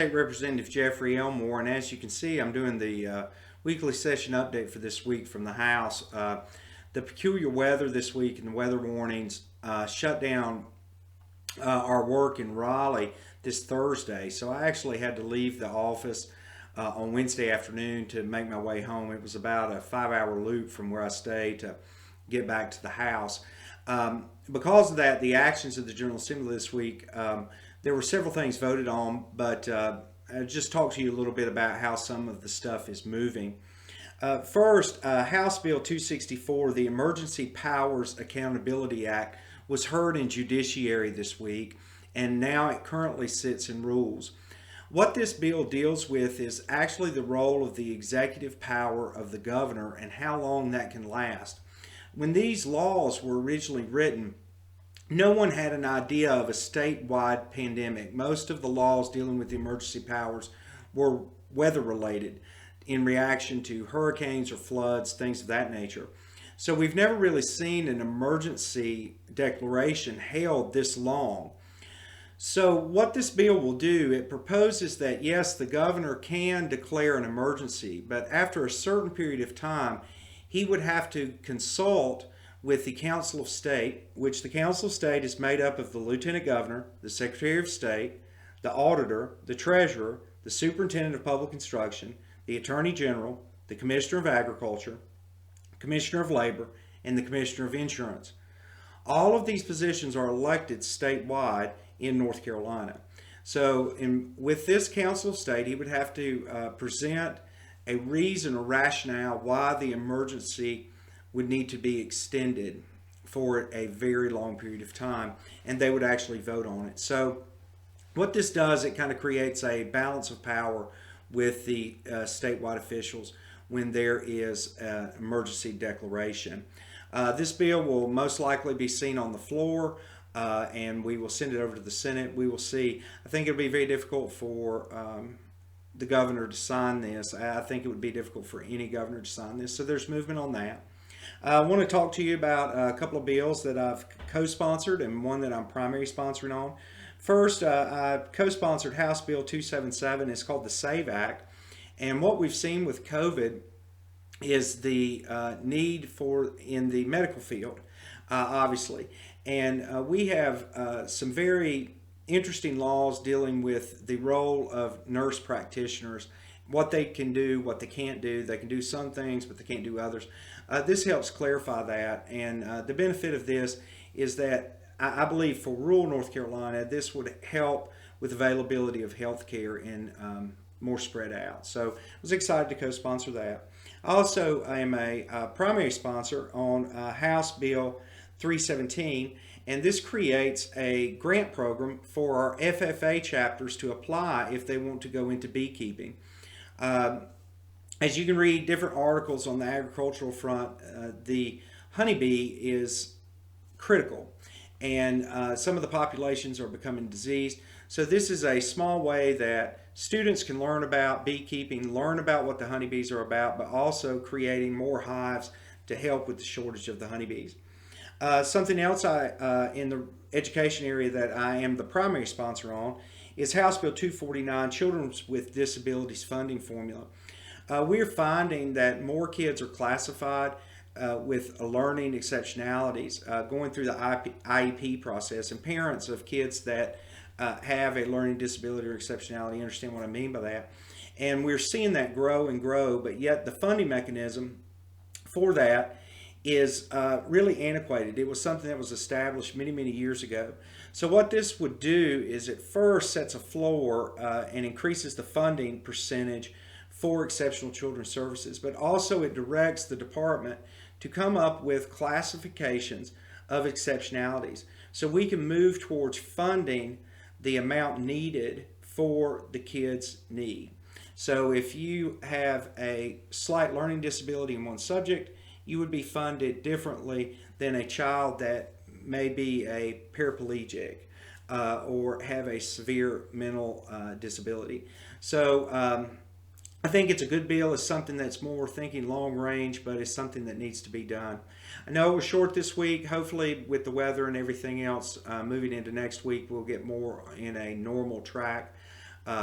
State Representative Jeffrey Elmore, and as you can see, I'm doing the weekly session update for this week from the House. The peculiar weather this week and the weather warnings shut down our work in Raleigh this Thursday, so I actually had to leave the office on Wednesday afternoon to make my way home. It was about a 5-hour loop from where I stay to get back to the House. Because of that, the actions of the General Assembly this week, there were several things voted on, but I'll just talk to you a little bit about how some of the stuff is moving. First, House Bill 264, the Emergency Powers Accountability Act, was heard in Judiciary this week, and now it currently sits in rules. What this bill deals with is actually the role of the executive power of the governor and how long that can last. When these laws were originally written, no one had an idea of a statewide pandemic. Most of the laws dealing with the emergency powers were weather related in reaction to hurricanes or floods, things of that nature. So we've never really seen an emergency declaration held this long. So what this bill will do, it proposes that yes, the governor can declare an emergency, but after a certain period of time, he would have to consult with the Council of State, which the Council of State is made up of the Lieutenant Governor, the Secretary of State, the Auditor, the Treasurer, the Superintendent of Public Instruction, the Attorney General, the Commissioner of Agriculture, Commissioner of Labor, and the Commissioner of Insurance. All of these positions are elected statewide in North Carolina. So with this Council of State, he would have to present a reason or rationale why the emergency would need to be extended for a very long period of time, and they would actually vote on it. So what this does, it kind of creates a balance of power with the statewide officials when there is an emergency declaration. This bill will most likely be seen on the floor, and we will send it over to the Senate. We will see. I think it'll be very difficult for the governor to sign this. I think it would be difficult for any governor to sign this. So there's movement on that. I want to talk to you about a couple of bills that I've co-sponsored and one that I'm primary sponsoring on. First, I co-sponsored House Bill 277. It's called the SAVE Act. And what we've seen with COVID is the need for in the medical field, obviously. And we have some very interesting laws dealing with the role of nurse practitioners, what they can do, what they can't do. They can do some things, but they can't do others. This helps clarify that, and the benefit of this is that I believe for rural North Carolina, this would help with availability of health care and more spread out. So I was excited to co-sponsor that. I also am a primary sponsor on House Bill 317, and this creates a grant program for our FFA chapters to apply if they want to go into beekeeping. As you can read different articles on the agricultural front, the honeybee is critical, and some of the populations are becoming diseased. So this is a small way that students can learn about beekeeping, learn about what the honeybees are about, but also creating more hives to help with the shortage of the honeybees. Something else in the education area that I am the primary sponsor on is House Bill 249, Children with Disabilities Funding Formula. We're finding that more kids are classified with learning exceptionalities going through the IEP process, and parents of kids that have a learning disability or exceptionality understand what I mean by that. And we're seeing that grow and grow, but yet the funding mechanism for that is really antiquated. It was something that was established many, many years ago. So what this would do is it first sets a floor and increases the funding percentage for exceptional children's services, but also it directs the department to come up with classifications of exceptionalities so we can move towards funding the amount needed for the kid's need. So if you have a slight learning disability in one subject, you would be funded differently than a child that may be a paraplegic or have a severe mental disability. So I think it's a good bill. It's something that's more thinking long range, but it's something that needs to be done. I know it was short this week. Hopefully with the weather and everything else moving into next week, we'll get more in a normal track